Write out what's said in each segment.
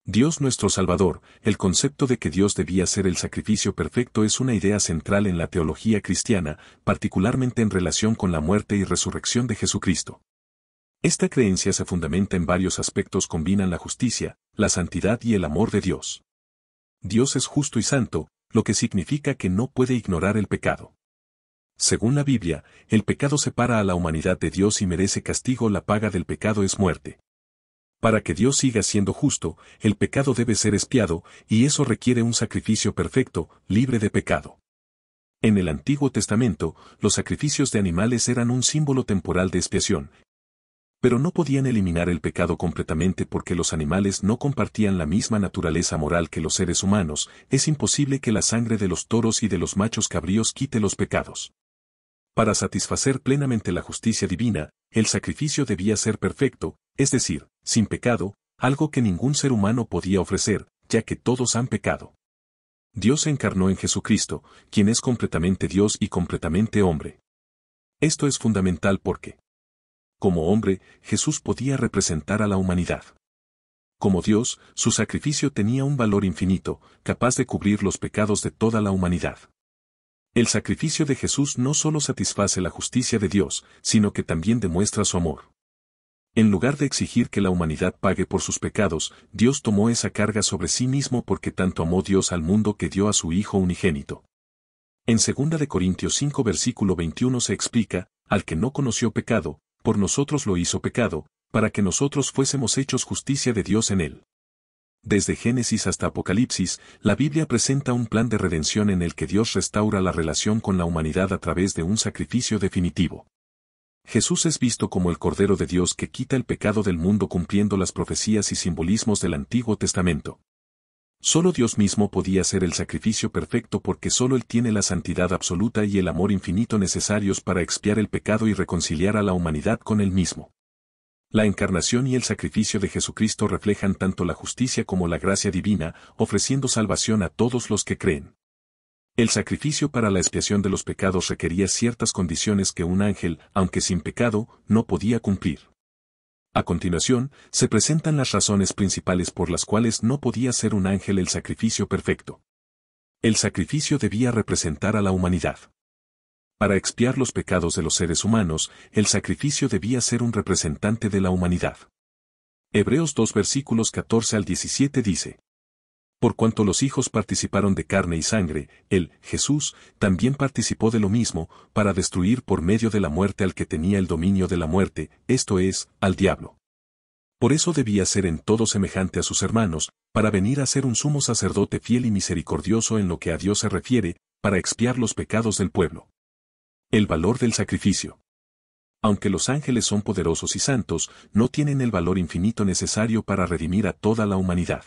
Dios nuestro Salvador. El concepto de que Dios debía ser el sacrificio perfecto es una idea central en la teología cristiana, particularmente en relación con la muerte y resurrección de Jesucristo. Esta creencia se fundamenta en varios aspectos: combinan la justicia, la santidad y el amor de Dios. Dios es justo y santo, lo que significa que no puede ignorar el pecado. Según la Biblia, el pecado separa a la humanidad de Dios y merece castigo. La paga del pecado es muerte. Para que Dios siga siendo justo, el pecado debe ser expiado, y eso requiere un sacrificio perfecto, libre de pecado. En el Antiguo Testamento, los sacrificios de animales eran un símbolo temporal de expiación, pero no podían eliminar el pecado completamente porque los animales no compartían la misma naturaleza moral que los seres humanos. Es imposible que la sangre de los toros y de los machos cabríos quite los pecados. Para satisfacer plenamente la justicia divina, el sacrificio debía ser perfecto, es decir, sin pecado, algo que ningún ser humano podía ofrecer, ya que todos han pecado. Dios se encarnó en Jesucristo, quien es completamente Dios y completamente hombre. Esto es fundamental porque, como hombre, Jesús podía representar a la humanidad. Como Dios, su sacrificio tenía un valor infinito, capaz de cubrir los pecados de toda la humanidad. El sacrificio de Jesús no solo satisface la justicia de Dios, sino que también demuestra su amor. En lugar de exigir que la humanidad pague por sus pecados, Dios tomó esa carga sobre sí mismo porque tanto amó Dios al mundo que dio a su Hijo unigénito. En 2 de Corintios 5 versículo 21 se explica: al que no conoció pecado, por nosotros lo hizo pecado, para que nosotros fuésemos hechos justicia de Dios en él. Desde Génesis hasta Apocalipsis, la Biblia presenta un plan de redención en el que Dios restaura la relación con la humanidad a través de un sacrificio definitivo. Jesús es visto como el Cordero de Dios que quita el pecado del mundo cumpliendo las profecías y simbolismos del Antiguo Testamento. Solo Dios mismo podía ser el sacrificio perfecto porque solo Él tiene la santidad absoluta y el amor infinito necesarios para expiar el pecado y reconciliar a la humanidad con Él mismo. La encarnación y el sacrificio de Jesucristo reflejan tanto la justicia como la gracia divina, ofreciendo salvación a todos los que creen. El sacrificio para la expiación de los pecados requería ciertas condiciones que un ángel, aunque sin pecado, no podía cumplir. A continuación, se presentan las razones principales por las cuales no podía ser un ángel el sacrificio perfecto. El sacrificio debía representar a la humanidad. Para expiar los pecados de los seres humanos, el sacrificio debía ser un representante de la humanidad. Hebreos 2 versículos 14 al 17 dice: por cuanto los hijos participaron de carne y sangre, él, Jesús, también participó de lo mismo, para destruir por medio de la muerte al que tenía el dominio de la muerte, esto es, al diablo. Por eso debía ser en todo semejante a sus hermanos, para venir a ser un sumo sacerdote fiel y misericordioso en lo que a Dios se refiere, para expiar los pecados del pueblo. El valor del sacrificio. Aunque los ángeles son poderosos y santos, no tienen el valor infinito necesario para redimir a toda la humanidad.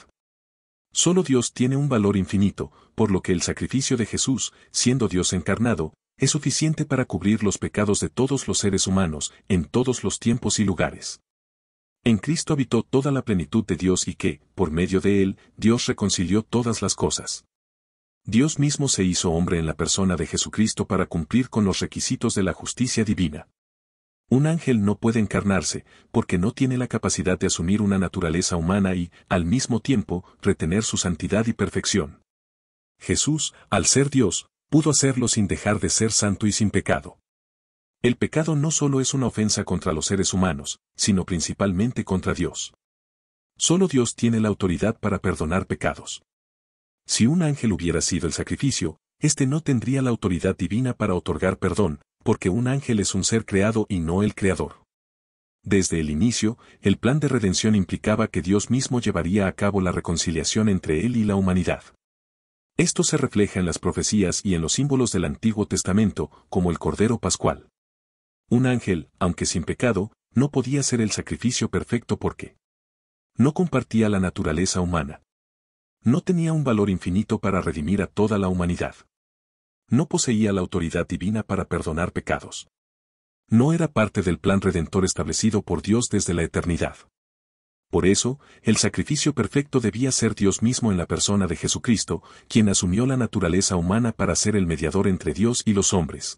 Solo Dios tiene un valor infinito, por lo que el sacrificio de Jesús, siendo Dios encarnado, es suficiente para cubrir los pecados de todos los seres humanos, en todos los tiempos y lugares. En Cristo habitó toda la plenitud de Dios y que, por medio de Él, Dios reconcilió todas las cosas. Dios mismo se hizo hombre en la persona de Jesucristo para cumplir con los requisitos de la justicia divina. Un ángel no puede encarnarse, porque no tiene la capacidad de asumir una naturaleza humana y, al mismo tiempo, retener su santidad y perfección. Jesús, al ser Dios, pudo hacerlo sin dejar de ser santo y sin pecado. El pecado no solo es una ofensa contra los seres humanos, sino principalmente contra Dios. Solo Dios tiene la autoridad para perdonar pecados. Si un ángel hubiera sido el sacrificio, éste no tendría la autoridad divina para otorgar perdón, porque un ángel es un ser creado y no el creador. Desde el inicio, el plan de redención implicaba que Dios mismo llevaría a cabo la reconciliación entre Él y la humanidad. Esto se refleja en las profecías y en los símbolos del Antiguo Testamento, como el Cordero Pascual. Un ángel, aunque sin pecado, no podía ser el sacrificio perfecto porque no compartía la naturaleza humana. No tenía un valor infinito para redimir a toda la humanidad. No poseía la autoridad divina para perdonar pecados. No era parte del plan redentor establecido por Dios desde la eternidad. Por eso, el sacrificio perfecto debía ser Dios mismo en la persona de Jesucristo, quien asumió la naturaleza humana para ser el mediador entre Dios y los hombres.